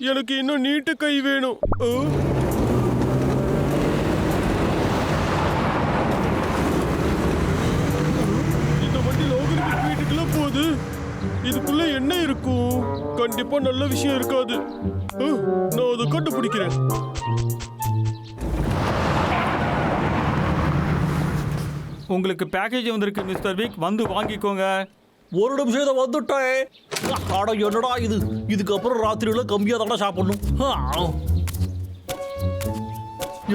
எனக்கு இன்னும் நீட்டு கை வேணும். இந்த வண்டி லோகரிக்கு வீட்டுக்குள்ள போகுது. இதுக்குள்ள என்ன இருக்கும்? கண்டிப்பா நல்ல விஷயம் இருக்காது. நான் அதை கண்டுபிடிக்கிறேன். உங்களுக்கு பேக்கேஜ் வந்திருக்கு மிஸ்டர் வீக், வந்து வாங்கிக்கோங்க. ஒரு நிமிஷம் இதை வந்துட்டேன். ஆடா என்னடா இது, இதுக்கப்புறம் ராத்திரியில கம்மியாக தானே சாப்பிடணும்.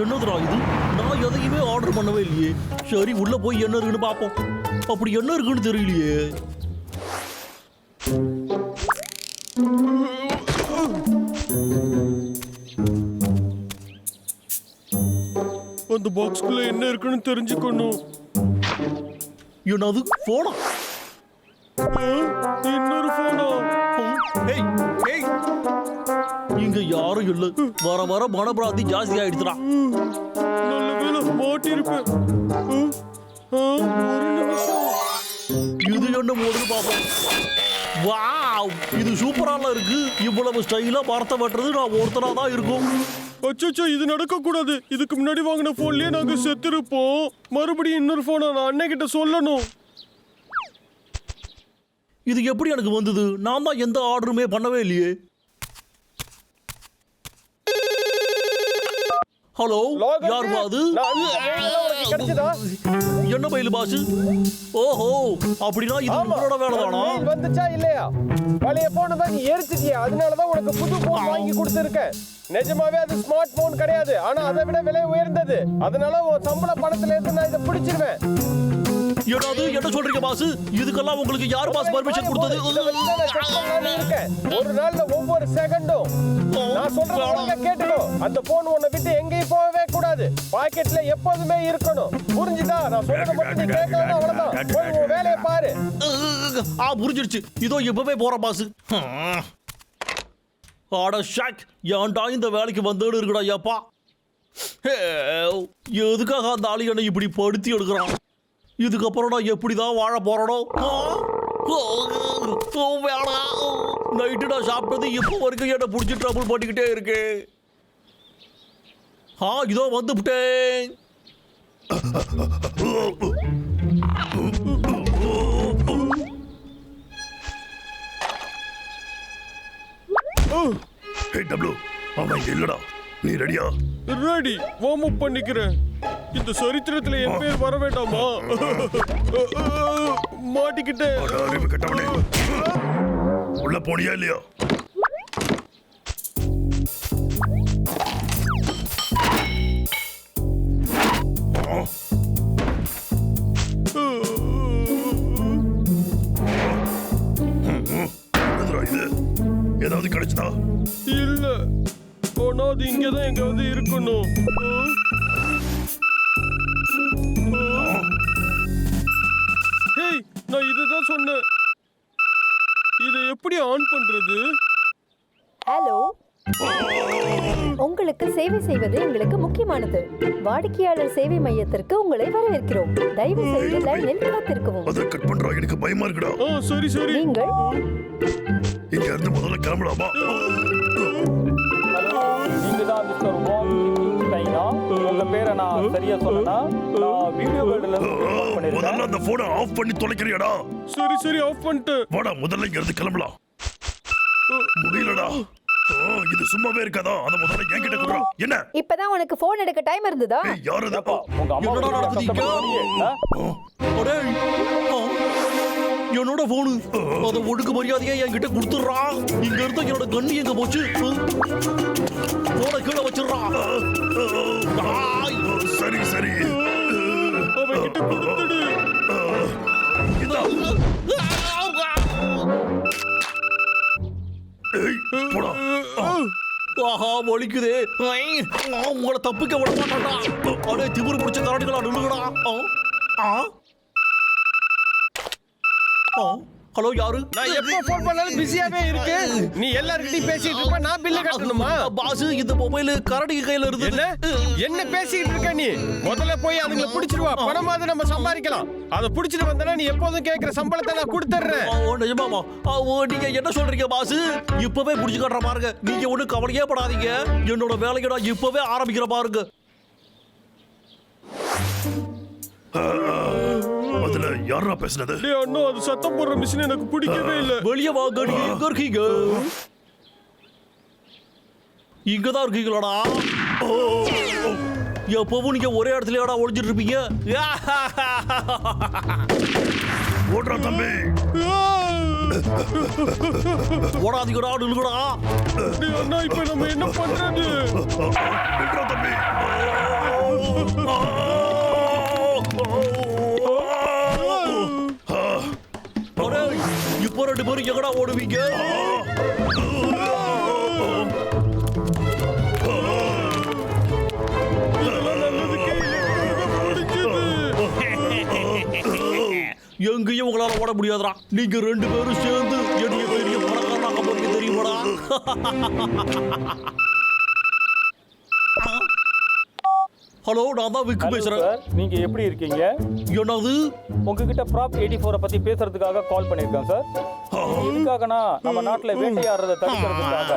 என்னதுடா இது, நான் எதையுமே ஆர்டர் பண்ணவே இல்லையே. சரி உள்ள போய் என்ன இருக்குன்னு பார்ப்போம். அப்படி என்ன இருக்குன்னு தெரியலையே. அந்த பாக்ஸ்குள்ள என்ன இருக்குன்னு தெரிஞ்சுக்கணும். என்னது போனா? இன்னொரு போனா? இங்க யாரும் இல்ல. வர வர மனப்பிராந்தி ஜாஸ்தி ஆயிடுச்சுடா. நல்ல வேலை மாட்டி இருப்பேன். ஒரு நிமிஷம். இது என்ன மோடுன்னு பாப்போம். வாவ், இது சூப்பரால இருக்கு. இவ்வளவு ஸ்டைலா வார்த்தை வெட்டுறது நான் ஒருத்தனா தான் இருக்கும். அச்சோ, இது நடக்க கூடாது. இதுக்கு முன்னாடி வாங்கின போன்லயே நாங்க செத்துருப்போம். மறுபடியும் இன்னொரு போனை நான் அண்ணன் கிட்ட சொல்லணும். இது எப்படி எனக்கு வந்தது? நான் தான் எந்த ஆர்டருமே பண்ணவே இல்லையே. ஹலோ, யார் பாது? என்ன பையில பாசு? ஓஹோ, அப்படின்னா இது உங்களோட வேலை தானா? வந்துச்சா இல்லையா? பழைய போனை தான் நீ எரிச்சிட்டியா, அதனாலதான் உனக்கு புது போன் வாங்கி கொடுத்துருக்கேன். நிஜமாவே அது ஸ்மார்ட் போன் கிடையாது, ஆனா அதை விட விலை உயர்ந்தது. அதனால உன் சம்பள பணத்துல இருந்து நான் இதை பிடிச்சிருவேன். ஏதாவது என்ன சொல்றீங்க பாஸ்? இதுக்கெல்லாம் உங்களுக்கு யார் பாஸ் பர்மிஷன் கொடுத்தது? ஒரு நாள்ல ஒவ்வொரு செகண்டும் நான் சொல்றத கேட்டுக்கோ. அந்த போன் உன்னை விட்டு எங்கேயும் போகவே கூடாது. பாக்கெட்ல எப்போதுமே இருக்கணும். புரிஞ்சுதா? நான் சொல்றத மட்டும் நீ கேட்கலாம், அவ்வளவுதான். போய் உன் வேலையை பாரு. புரிஞ்சிருச்சு. இதோ இப்பவே போற பாஸ். ஆட ஷாக், ஏன்டா இந்த வேலைக்கு வந்தேன்னு இருக்குடா ஏப்பா. எதுக்காக அந்த ஆளு என்னை இப்படி படுத்தி எடுக்கிறான்? இதுக்கப்புறம் நான் எப்படிதான் வாழ போறனோ? நைட்டு நான் சாப்பிட்டது இப்போ வரைக்கும் என்ன பிடிச்சி ட்ரபிள் பண்ணிக்கிட்டே இருக்கு. இதோ வந்துவிட்டேன். இல்லடா, நீ ரெடியா? ரெடி, வார்ம் அப் பண்ணிக்கிறேன். இந்த சரித்திரத்துல என் பேர் வர வேண்டாமா? மாட்டிக்கிட்டே. அறிவு கட்டவனே, உள்ள போனியா இல்லையா? இது ஏதாவது கிடைச்சதா? இல்ல, ஆனா அது இங்கதான் எங்காவது இருக்கணும். நான் இதுதான் சொன்னேன். இதை எப்படி ஆன் பண்றது? ஹலோ, உங்களுக்கு சேவை செய்வது எங்களுக்கு முக்கியமானது. வாடிக்கையாளர் சேவை மையத்திற்கு உங்களை வரவேற்கிறோம். தயவு செய்து லைனில் காத்திருக்கவும். அத கட் பண்றா, எனக்கு பயமா இருக்குடா. சரி சரி. நீங்கள் இங்க இருந்து முதல்ல கிளம்பலாமா? நீங்க தான் மிஸ்டர் வாங் டைனா? உங்க பேரை நான் சரியா சொன்னேனா? நான் வீடியோ வேர்ல்ட்ல இருந்து முதல்ல அந்த போனை ஆஃப் பண்ணி தொலைக்கிறியாடா? சரி சரி, ஆஃப் பண்ணிட்டு. வாடா, முதல்ல இங்க இருந்து கிளம்பலாம். முடியலடா. இது சும்மாவே இருக்காதா? அத முதல்ல என்கிட்ட குடுறா. என்ன இப்பதான் உனக்கு போன் எடுக்க டைம் இருந்ததா? யாரு இது? உங்க அம்மா என்னோட போனு அதை ஒடுக்கு மரியாதையா என்கிட்ட கொடுத்துடுறா. இங்க இருந்து என்னோட கண்ணு எங்க போச்சு? போன கீழே வச்சிடுறா. சரி சரி, அவன்கிட்ட கொடுத்துடு. போடா. ஆஹா, வலிக்குதே. உங்களை தப்பிக்க விட மாட்டான்டா. அடே திமிரு பிடிச்ச கரடிகளா, நில்லுங்கடா. ஹலோ யாரு? நான் எப்போ ஃபோன் பண்ணாலும் பிஸியாவே இருக்கு. நீ எல்லார்கிட்டயும் பேசிட்டு இருப்ப, நான் பில்ல கட்டணுமா? பாஸ் இந்த மொபைல் கரடி கையில இருந்து. என்ன பேசிட்டு இருக்க நீ? முதல்ல போய் அதுங்களை பிடிச்சிட்டு வா. பணமாவது நம்ம சம்பாதிக்கலாம். அதை பிடிச்சிட்டு வந்தனா நீ எப்போதும் கேட்கிற சம்பளத்தை நான் கொடுத்துறேன். நிஜமாமா? நீங்க என்ன சொல்றீங்க பாஸ்? இப்பவே புடிச்சு காட்டுற பாருங்க. நீங்க ஒண்ணு கவலையே படாதீங்க. என்னோட வேலையை நான் இப்பவே ஆரம்பிக்கிற பாருங்க. அதுல யாரா பேசுனது? டேய் அண்ணா, அது சத்தம் போடுற மிஷின் எனக்கு பிடிக்கவே இல்ல. வெளியே வாங்க, நீங்க எங்க இருக்கீங்க? இங்கதான் இருக்கீங்களாடா? எப்பவும் நீங்க ஒரே இடத்துலயாடா ஒளிஞ்சிட்டு இருப்பீங்க? ஓடுறா தம்பி. ஓடாதீங்கடா, நில்லுங்கடா. டேய் அண்ணா, இப்போ நம்ம என்ன பண்றது? விட்றா தம்பி. இப்போ 2 பேரும் எங்கடா ஓடுவீங்க? எங்கேயும் உங்களால ஓட முடியாதுடா. நீங்க 2 பேரும் சேர்ந்து என்னைய பெரிய பணக்காரனாக போறீங்க தெரியுமாடா? ஹலோ, நான் தான் விக்கு பேசுறேன். சார், நீங்க எப்படி இருக்கீங்க? என்னது? உங்ககிட்ட ப்ராப் 84 பத்தி பேசுறதுக்காக கால் பண்ணிருக்கேன் சார். எதுக்காகனா நம்ம நாட்டுல வேட்டையாடுறதை தடுக்கிறதுக்காக.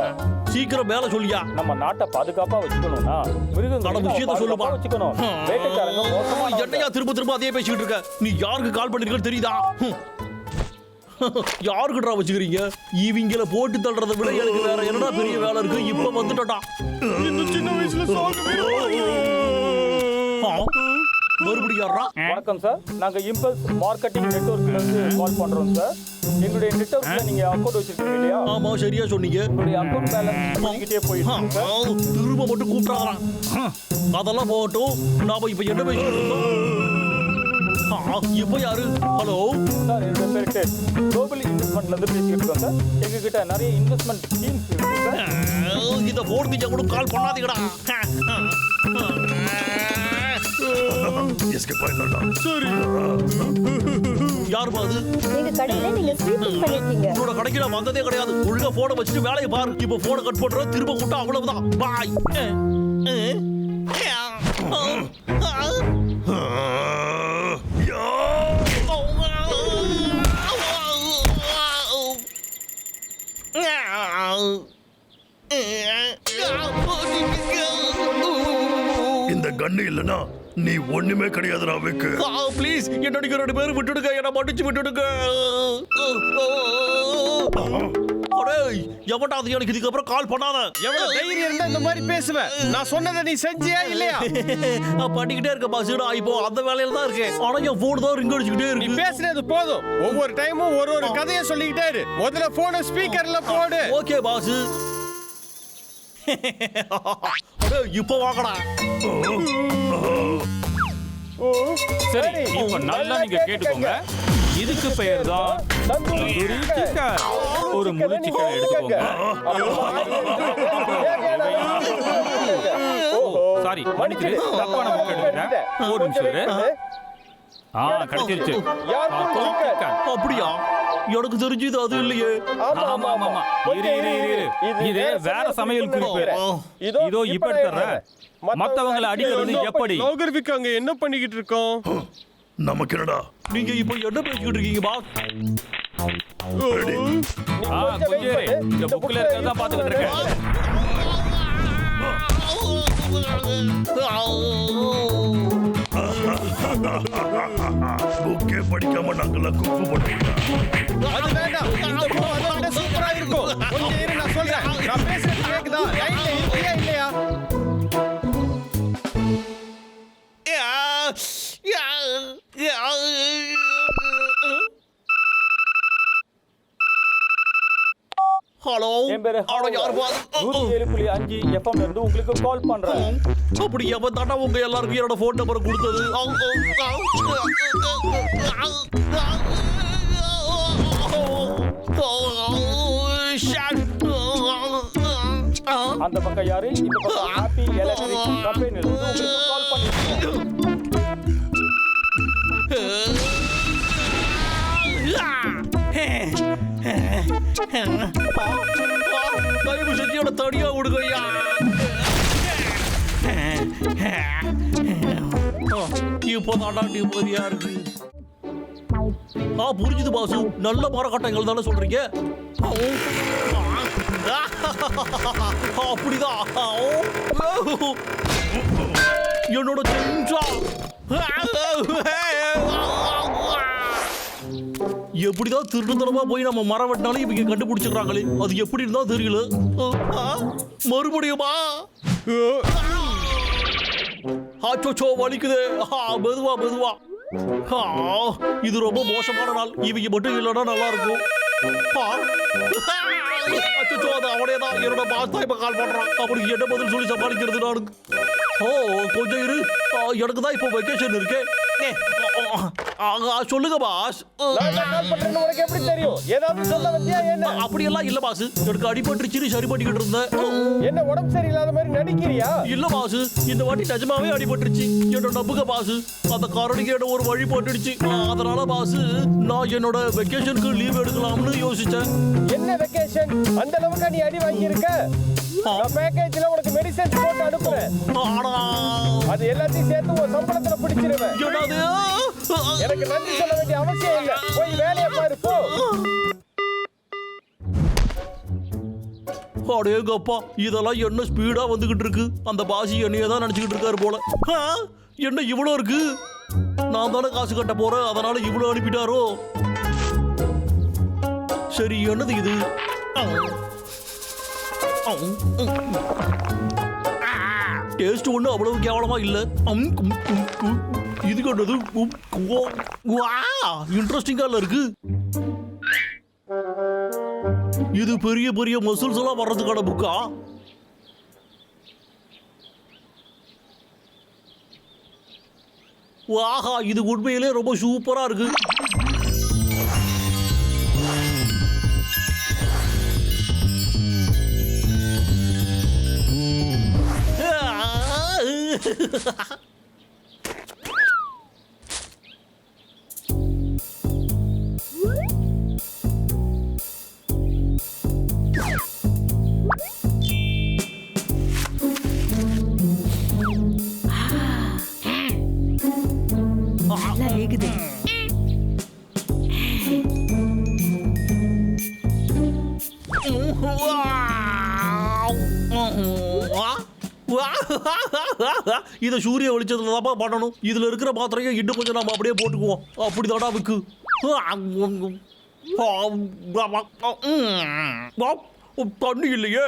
சீக்கிரம் மேல சொல்லியா. நம்ம நாட்டை பாதுகாப்பா வச்சுக்கணும்னா மிருகங்களை விஷயத்தை சொல்லுப்பா. வச்சுக்கணும். வேட்டைக்காரங்க மோசமான என்னையா திரும்ப அதே பேசிக்கிட்டு இருக்க? நீ யாருக்கு கால் பண்ணிருக்கன்னு தெரியுதா? யாருக்குடா வச்சுக்கிறீங்க? இவங்கள போட்டு தள்ளுறதை விட எனக்கு வேற என்னடா பெரிய வேலை இருக்கு. இப்ப வந்துட்டா இந்த சின்ன வயசுல சாகவே மறுபடியும் யாரா? வணக்கம் சார், நாங்க இம்பல்ஸ் மார்க்கெட்டிங் நெட்வொர்க்ல இருந்து கால் பண்றோம் சார். எங்களுடைய நெட்வொர்க்ல நீங்க அக்கவுண்ட் வச்சிருக்கீங்க இல்லையா? ஆமா, சரியா சொன்னீங்க. உங்களுடைய அக்கவுண்ட் பேலன்ஸ் பண்ணிக்கிட்டே போயிட்டு இருக்கு சார். திரும்ப மட்டும் கூப்பிடாதடா. அதெல்லாம் போகட்டும். நாம இப்ப என்ன பேசிட்டு இருக்கோம்? இப்ப யாரு? ஹலோ சார், என்னோட பேர் டெட். குளோபல் இன்வெஸ்ட்மெண்ட்ல இருந்து பேசிட்டு இருக்கோம் சார். எங்ககிட்ட நிறைய இன்வெஸ்ட்மெண்ட் ஸ்கீம்ஸ் இருக்கு சார். இத போடுறீங்க கூட கால் பண்ணாதீங்கடா. எஸ்கேப் ஆயிடலாம்டா. சரி. யாருப்பா அது? எங்க கடையில நீங்க ஸ்வீட்டிங் பண்ணிருக்கீங்க. உன்னோட கடைக்கு நான் வந்ததே கிடையாது. ஒழுங்கா போனை வச்சுட்டு வேலையை பாரு. இப்ப போனை கட் பண்ற, திரும்ப கூட்டா அவ்வளவுதான். பாய். இந்த கண்ணு இல்லனா நீ ஒண்ணுமே கிடையாதுடா விக்கு. ப்ளீஸ் என்னோட 2 பேரும் விட்டுடுங்க. என்ன மன்னிச்சு விட்டுடுங்க. எவட்டாவது எனக்கு இதுக்கப்புறம் கால் பண்ணாத. எவ்வளவு தைரியம் இருந்தா இந்த மாதிரி பேசுவ? நான் சொன்னதை நீ செஞ்சியா இல்லையா? நான் பண்ணிக்கிட்டே இருக்க பாஸ். நான் இப்போ அந்த வேலையில தான் இருக்கேன். ஆனா என் போன் தான் ரிங் அடிச்சுக்கிட்டே நீ இருக்கு. பேசுறது போதும். ஒவ்வொரு டைமும் ஒரு கதையை சொல்லிக்கிட்டே இரு. முதல்ல போனை ஸ்பீக்கர்ல போடு. Okay boss. இப்போ வாங்கடா. சரி, இப்ப நல்லா நீங்க கேட்டுக்கோங்க. இதுக்கு பெயர் தான் தந்தூரி சிக்கன். ஒரு முழு சிக்கன் எடுத்துக்கோங்க. சாரி, மன்னிச்சிரு, தப்பான புக் எடுத்துட்டேன். ஒரு நிமிஷம் இரு. கிடைச்சிருச்சு. அப்படியா? எனக்கு தெரிஞ்சது அது இல்லையே. ஆமா ஆமா ஆமா. இரு. இது வேற சமையல் குறிப்பு. இதோ இப்ப எடுத்துறேன். மத்தவங்களை அடிக்கிறது எப்படி? நாகர்விக் அங்க என்ன பண்ணிக்கிட்டு இருக்கோம்? நமக்கு என்னடா? நீங்க இப்போ என்ன பேசிக்கிட்டு இருக்கீங்க பாஸ்? கொஞ்சம் இரு. இந்த புக்ல இருக்கறத பாத்துக்கிட்டு இருக்கேன். புக்கே படிக்காம நாங்கெல்லாம் குப்பு பண்ணிட்டோம். அது வேண்டாம். இந்த போ அதை விட சூப்பரா இருக்கும். கொஞ்சம் இரு, நான் சொல்றேன். நான் பேசுறது கேக்குதா? லைன்ல இருக்கியா இல்லையா? ஹலோ, என் பேரு யார் பாஸ்? 107.5 FM ல இருந்து உங்களுக்கு கால் பண்றேன். அப்படி எப்ப தாண்டா உங்க எல்லாருக்கும் என்னோட போன் நம்பர் கொடுத்தது? அந்த பக்கம் யாரு? இந்த பக்கம் ஹாப்பி எலக்ட்ரிக் கம்பெனில இருந்து உங்களுக்கு கால் பண்ணிருக்கோம். தயவு செஞ்சு என்னோட தடியா விடுங்கய்யா. இப்போ தாண்டா நிம்மதியா இருக்கு. புரிஞ்சுது பாசு, நல்ல மரக்கட்டைகள் தானே சொல்றீங்க. அப்படிதான் என்னோட செஞ்சா எப்படிதான் திருட்டுத்தனமா போய் நம்ம மரம் வெட்டினாலும் இவங்க கண்டுபிடிச்சிடறாங்களே, அது எப்படி இருந்தா தெரியல. மறுபடியுமா ஆச்சோ வலிக்குது. மெதுவா மெதுவா. இது ரொம்ப மோசமான நாள். இவங்க மட்டும் இல்லைன்னா நல்லா இருக்கும். அச்சோ, அது அவனே தான் என்னோட பாஸ் தான் இப்ப கால் பண்றான். அப்படி என்ன பதில் சொல்லி சமாளிக்கிறது நானு? கொஞ்சம் இரு, எனக்கு தான் இப்போ வெக்கேஷன் இருக்கு. சொல்லுங்க பாஸ். உனக்கு எப்படி தெரியும்? ஏதாவது சொல்ல வந்தியா என்ன? அப்படியெல்லாம் இல்ல பாஸ், எனக்கு அடிபட்டுருச்சு, சரி பண்ணிக்கிட்டு இருந்தேன். என்ன உடம்பு சரியில்லாத மாதிரி நடிக்கிறியா? இல்ல பாஸ், இந்த வாட்டி நிஜமாவே அடிபட்டுருச்சு. என்னோட நம்புக பாஸ், அந்த காரணிக்கு என்ன ஒரு வழி போட்டுடுச்சு. அதனால பாஸ், நான் என்னோட வெக்கேஷனுக்கு லீவ் எடுக்கலாம்னு யோசிச்சேன். என்ன வெக்கேஷன்? அந்த அளவுக்கு நீ அடி வாங்கி இருக்க? நான் பேக்கேஜ்ல உனக்கு மெடிசன் போட்டு அனுப்புறேன். அது எல்லாத்தையும் சேர்த்து ஒரு சம்பளத்துல பிடிச்சிருவேன். எனக்கு நன்றி சொல்ல வேண்டிய அவசியம் இல்ல. போய் வேலையை பாரு போ. அடேங்கப்பா, இதெல்லாம் என்ன ஸ்பீடா வந்துகிட்டு இருக்கு. அந்த பாசி என்னையே தான் நினைச்சுக்கிட்டு இருக்காரு போல. என்ன இவ்வளவு இருக்கு? நான் தானே காசு கட்ட போறேன், அதனால இவ்வளவு அனுப்பிட்டாரோ? சரி, என்னது இது? டேஸ்ட் ஒண்ணு அவ்வளவு கேவலமா இல்ல. இது கண்டது இன்ட்ரெஸ்டிங்கா இருக்கு. இது பெரிய பெரிய மசில்ஸ் எல்லாம் வர்றதுக்கான புக்கா? வாஹா, இது உண்மையிலே ரொம்ப சூப்பரா இருக்கு. இத சூரிய வெளிச்சத்துல தான் பண்ணணும். இதுல இருக்கிற பாத்திரையும் இன்னும் கொஞ்சம் நம்ம அப்படியே போட்டுக்குவோம். அப்படிதாடா விக்கு. தண்ணி இல்லையே.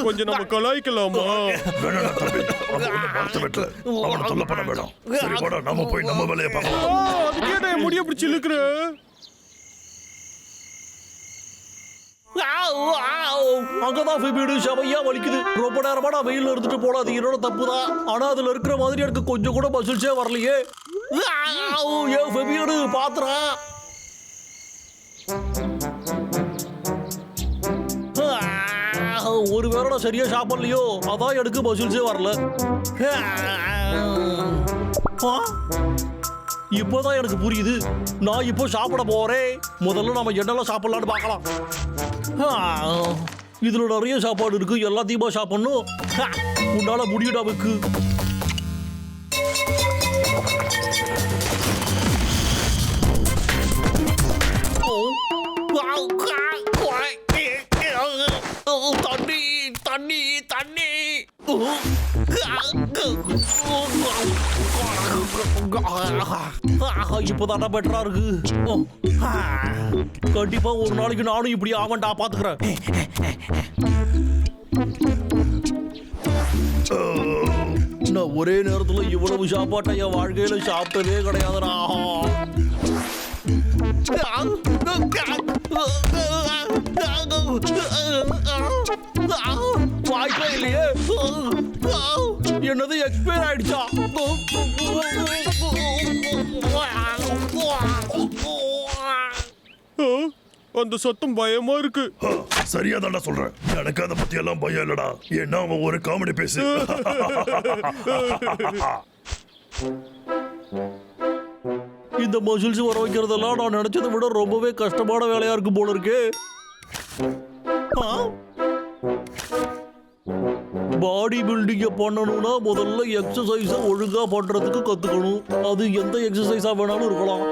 கொஞ்சம் நம்ம கலாய்க்கலாமா? நம்ம போய் நம்ம வேலையை பார்க்கலாம். அதுக்கே முடிய பிடிச்சி இழுக்கிற. அங்கதான் வீடு செமையா வலிக்குது. ரொம்ப நேரமா நான் வெயில இருந்துட்டு போல, அது என்னோட தப்பு தான். ஆனா அதுல இருக்கிற மாதிரி எனக்கு கொஞ்சம் கூட மசில்ஸே வரலையே. வீடு பாத்துறா. ஒரு வேளை நான் சரியா சாப்பிடலையோ, அதான் எனக்கு மசில்ஸே வரல. இப்போதான் எனக்கு புரியுது. நான் இப்போ சாப்பிட போறேன். முதல்ல நம்ம என்னெல்லாம் சாப்பிடலான்னு பார்க்கலாம். இதுல நிறைய சாப்பாடு இருக்கு, எல்லாத்தையுமா சாப்பிடணும். உன்னால முடியுடா விக்கு. தண்ணி தண்ணி தண்ணி. இப்போதான் பெட்டரா இருக்கு. கண்டிப்பா ஒரு நாளைக்கு நானும் இப்படி ஆவண்டா, பாத்துக்கிறேன். நான் ஒரே நேரத்துல இவ்வளவு சாப்பாட்டை என் வாழ்க்கையில சாப்பிட்டதே கிடையாதுடா. வாய்ப்பே இல்லையே. என்னது எக்ஸ்பயர் ஆயிடுச்சா? அந்த சத்தம் பயமா இருக்கு. சரியா தாண்டா சொல்றேன். எனக்கு அதை பத்தி எல்லாம் பயம் இல்லடா. ஏன்னா அவன் ஒரு காமெடி பேசு. இந்த மசில்ஸ் வர வைக்கிறதெல்லாம் நான் நினைச்சதை விட ரொம்பவே கஷ்டமான வேலையா இருக்கு போல இருக்கு. பாடி பில்டிங்க பண்ணணும்னா முதல்ல எக்ஸசைஸ ஒழுங்கா பண்றதுக்கு கத்துக்கணும். அது எந்த எக்ஸசைஸா வேணாலும் இருக்கலாம்.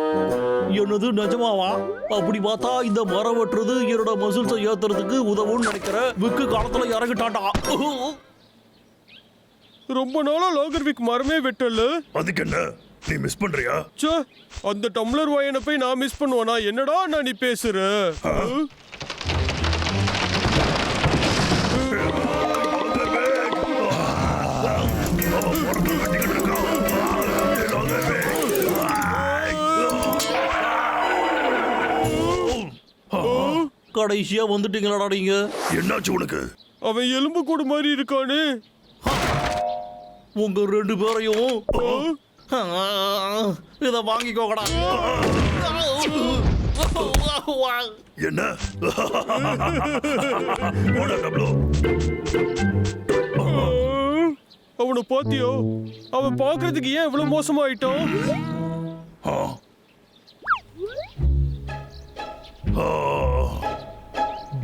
என்னது நிஜமாவா? அப்படி பார்த்தா இந்த மரம் வெட்டுறது என்னோட மசில்ஸை ஏத்துறதுக்கு உதவும்னு நினைக்கிறேன். விக்கு காலத்துல இறங்கிட்டாட்டா. ரொம்ப நாளா லாகர்விக் மரமே வெட்டல. அதுக்கு என்ன, நீ மிஸ் பண்றியா? ச்சே, அந்த டம்ளர் வாயனை போய் நான் மிஸ் பண்ணுவேனா? என்னடா நான் நீ பேசுற? கடைசியா வந்துட்டீங்களாடா நீங்க. என்னாச்சு உனக்கு? அவன் எலும்பு கூடு மாதிரி இருக்கானே. உங்க ரெண்டு பேரையும் இத வாங்கிக்கோங்கடா. என்ன? போடா டப்ளு. அவனை பாத்தியோ? அவன் பாக்குறதுக்கு ஏன் இவ்வளவு மோசமாயிட்டான்?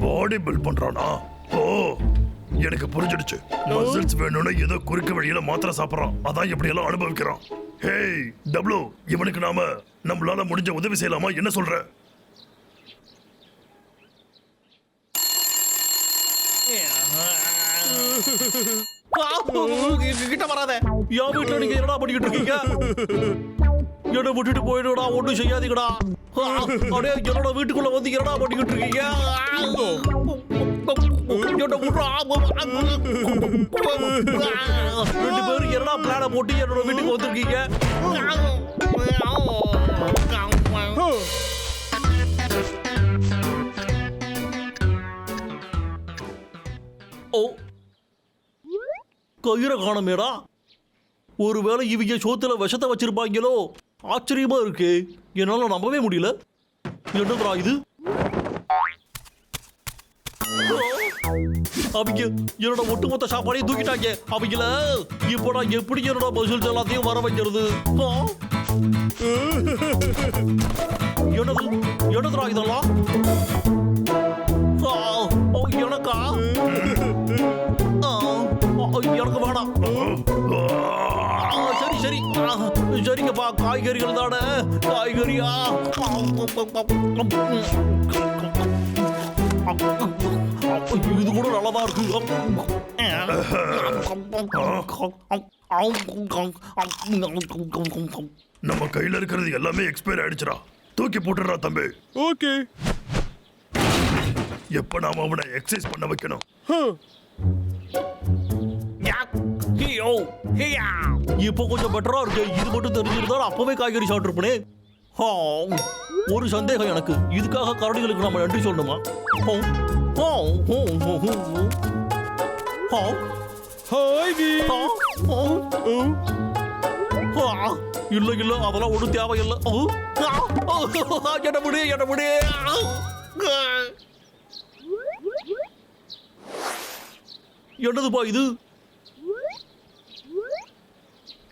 பாடி பில்ட் பண்றானா? ஓ, எனக்கு புரிஞ்சிடுச்சு. மசில்ஸ் வேணும்னு ஏதோ குறுக்கு வழியில மாத்திரை சாப்பிடறான். அதான் எப்படி எல்லாம் அனுபவிக்கிறான். ஹேய் டப்ளு, இவனுக்கு நம்மளால முடிஞ்ச உதவி செய்யலாமா? என்ன சொல்ற? கிட்ட வராத. என் வீட்டுல நீங்க என்னடா பண்ணிக்கிட்டு இருக்கீங்க? என்ன விட்டுட்டு போயிடுடா, ஒன்றும் செய்யாதீங்கடா. அப்படியே என்னோட வீட்டுக்குள்ள வந்து என்னடா பண்ணிக்கிட்டு இருக்கீங்க? ரெண்டு பேரும் என்னடா பிளான போட்டு என்னோட வீட்டுக்கு வந்திருக்கீங்க? ஓ, கயிறை காணமேடா. ஒருவேளை இவங்க சோத்துல விஷத்தை வச்சிருப்பாங்களோ? ஆச்சரியமா இருக்கு. என்னால நம்பவே முடியல. என்னடா இது? அவங்க என்னோட ஒட்டுமொத்த சாப்பாடையும் தூக்கிட்டாங்க. அவங்கள இப்ப நான் எப்படி என்னோட மசில்ஸ் எல்லாத்தையும் வர வைக்கிறது? என்னதுடா இதெல்லாம்? எனக்கா? எனக்கு வேணாம். சரி சரி சரிங்கப்பா, காய்கறிகள் தானே. காய்கறியா? இது கூட நல்லாதான் இருக்கு. நம்ம கையில இருக்கிறது எல்லாமே எக்ஸ்பயர் ஆயிடுச்சுடா. தூக்கி போட்டுறா தம்பி. ஓகே. எப்ப நாம அவனை எக்ஸசைஸ் பண்ண வைக்கணும்? இப்போ கொஞ்சம் பெட்டரா இருக்கு. இது மட்டும் தெரிஞ்சிருந்தா அப்பவே காய்கறி சாப்பிட்டுருப்பனே. ஒரு சந்தேகம் எனக்கு. இதுக்காக கரடிகளுக்கு நம்ம நன்றி சொல்லணுமா? ஹாய் வி. இல்ல இல்ல, அதெல்லாம் ஒன்றும் தேவையில்லை. என்ன முடி. என்னதுப்பா இது?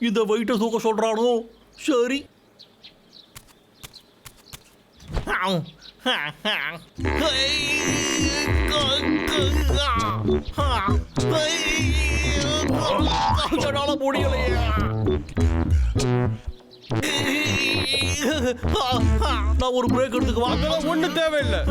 இந்த வெயிட்ட தூக்க சொல்றானோ? சரி. என்னால முடியலையே. நான் ஒரு பிரேக் எடுத்துக்குவா. ஒண்ணு தேவையில்லை.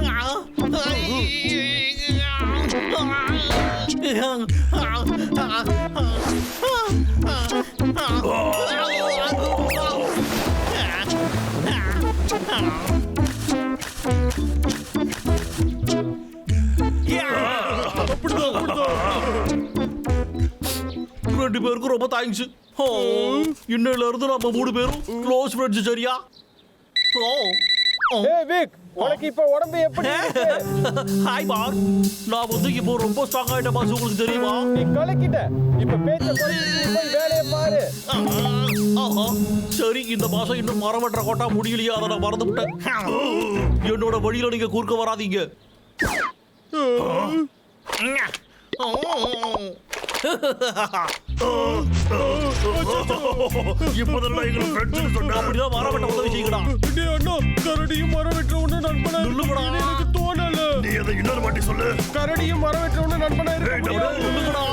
ரெண்டு பேருக்கும் ரொம்ப தேங்க்ஸ். இன்னையில இருந்து நம்ம 3 பேரும் க்ளோஸ் ஃப்ரெண்ட்ஸ். சரியா? ஏய் விக், உனக்கு இப்ப உடம்பு எப்படி இருக்கு? Hi boss. நான் வந்து இப்போ ரொம்ப ஸ்ட்ராங் ஆயிட்ட பாஸ். உங்களுக்கு தெரியுமா? நீ கலக்கிட்ட. இப்ப பேச்ச குறைச்சு போய் வேலையை பாரு. சரி, இந்த மாசம் இன்னும் மரம் வெட்டுற கோட்டா முடியலையா? அதை நான் மறந்துவிட்டேன். என்னோட வழியில நீங்க குறுக்க வராதீங்க. இப்போதெல்லாம் எங்களுக்கு ஃப்ரெண்ட்ஸ்னு சொன்னா அப்படிதான் மரவட்ட உதவி செய்யடா. டேய் அண்ணா, கரடியும் மரம் வெட்டுறவனும் நண்பனா நில்லுங்கடா. இருப்பான்னு எனக்கு தோணல. நீ அதை இன்னொரு வாட்டி சொல்லு. கரடியும் மரம் வெட்டுறவனும் நண்பனா ஏய், இருக்க டபுள். நில்லுங்கடா.